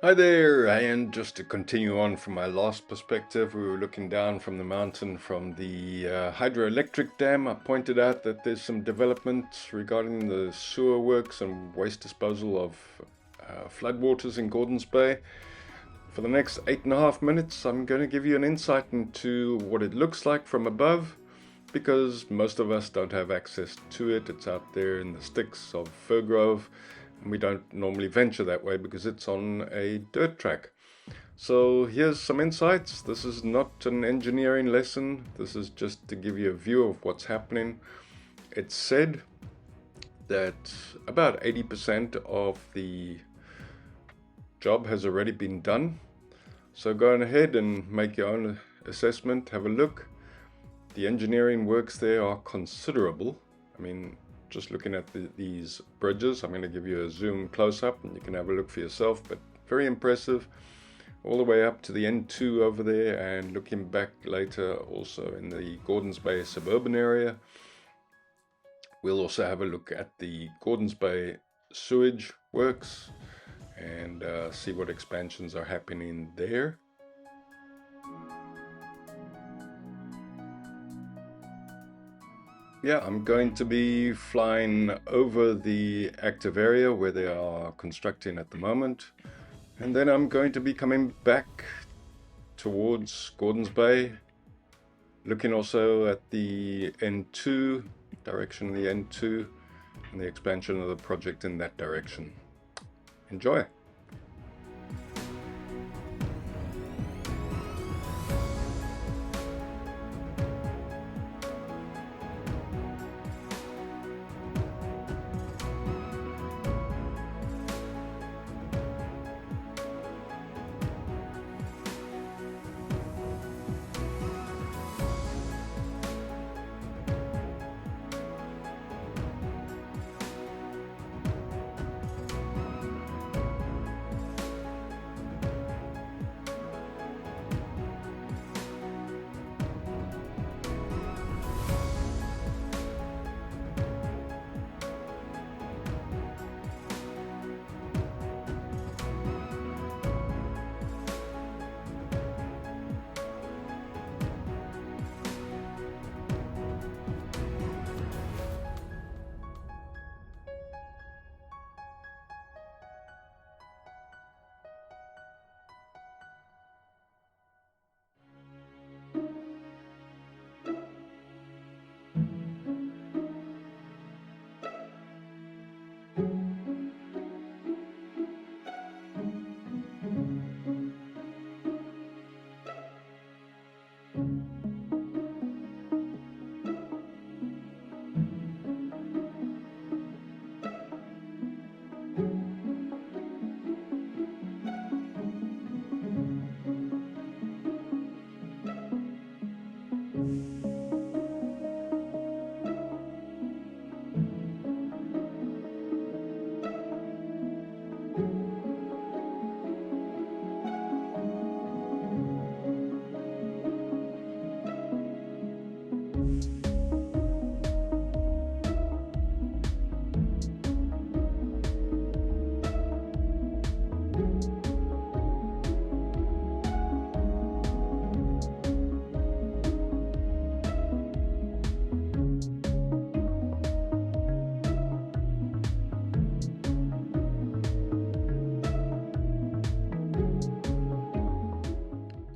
Hi there, and just to continue on from my last perspective, we were looking down from the mountain from the hydroelectric dam. I pointed out that there's some development regarding the sewer works and waste disposal of floodwaters in Gordons Bay. For the next 8.5 minutes, I'm going to give you an insight into what it looks like from above, because most of us don't have access to it. It's out there in the sticks of fir grove, and we don't normally venture that way because it's on a dirt track. So here's some insights. This is not an engineering lesson. This is just to give you a view of what's happening. It's said that about 80% of the job has already been done. So go on ahead and make your own assessment, have a look. The engineering works there are considerable. I mean, just looking at these bridges, I'm going to give you a zoom close-up and you can have a look for yourself, but very impressive. All the way up to the N2 over there, and looking back later also in the Gordons Bay suburban area. We'll also have a look at the Gordons Bay sewage works and see what expansions are happening there. Yeah, I'm going to be flying over the active area where they are constructing at the moment. And then I'm going to be coming back towards Gordons Bay, looking also at the N2, direction of the N2, and the expansion of the project in that direction. Enjoy!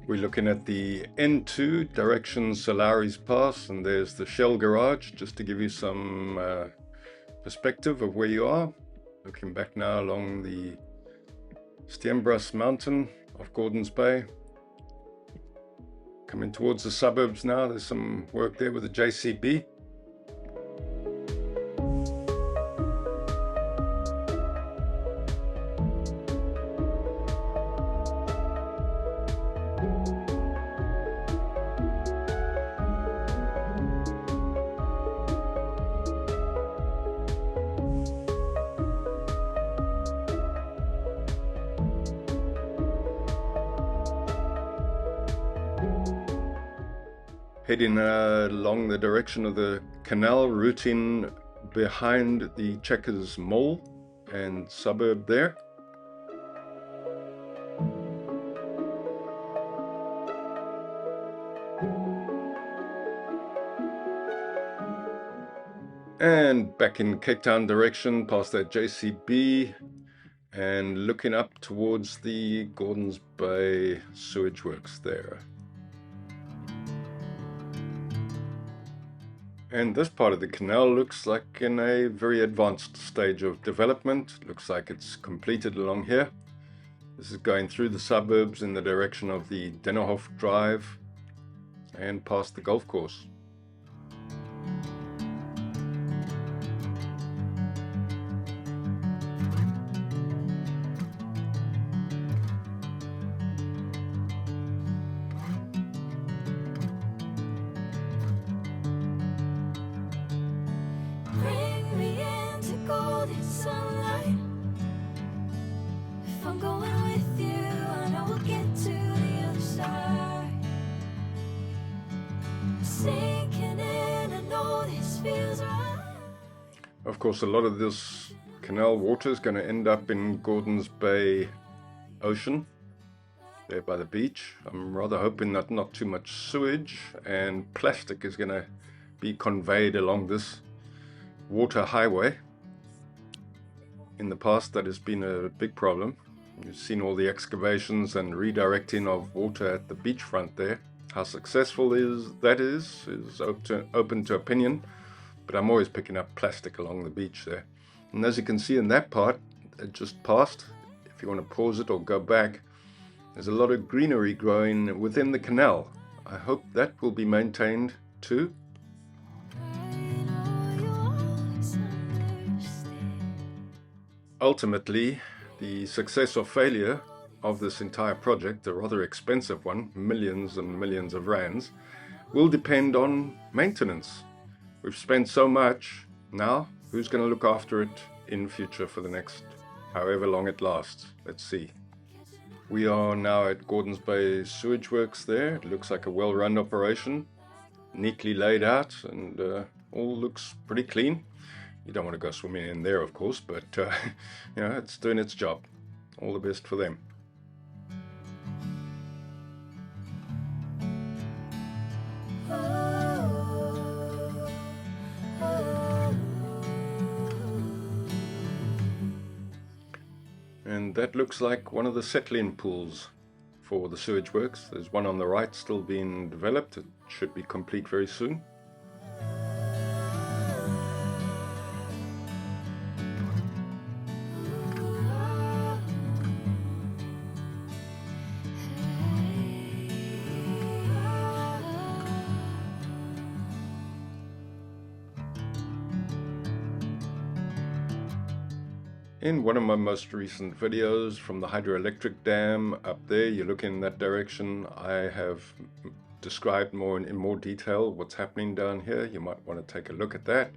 We're looking at the N2 direction Solaris Pass, and there's the Shell Garage, just to give you some perspective of where you are. Looking back now along the Steenbras Mountain of Gordons Bay. Coming towards the suburbs now, there's some work there with the JCB. Heading along the direction of the Canal, routing behind the Checkers Mall and suburb there. And back in Cape Town direction, past that JCB, and looking up towards the Gordons Bay sewage works there. And this part of the canal looks like in a very advanced stage of development. Looks like it's completed along here. This is going through the suburbs in the direction of the Dennerhof Drive and past the golf course. Of course, a lot of this canal water is going to end up in Gordons Bay Ocean, there by the beach. I'm rather hoping that not too much sewage and plastic is going to be conveyed along this water highway. In the past, that has been a big problem. You've seen all the excavations and redirecting of water at the beachfront there. How successful that is open to opinion. But I'm always picking up plastic along the beach there. And as you can see in that part, it just passed. If you want to pause it or go back, there's a lot of greenery growing within the canal. I hope that will be maintained too. Ultimately, the success or failure of this entire project, a rather expensive one, millions and millions of rands, will depend on maintenance. We've spent so much, now who's going to look after it in future for the next however long it lasts? Let's see. We are now at Gordons Bay Sewage Works there. It looks like a well-run operation, neatly laid out, and all looks pretty clean. You don't want to go swimming in there, of course, but you know, it's doing its job. All the best for them. And that looks like one of the settling pools for the sewage works. There's one on the right still being developed. It should be complete very soon. In one of my most recent videos from the hydroelectric dam up there, you look in that direction, I have described in more detail what's happening down here. You might want to take a look at that.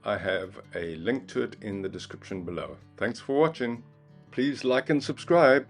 I have a link to it in the description below. Thanks for watching. Please like and subscribe.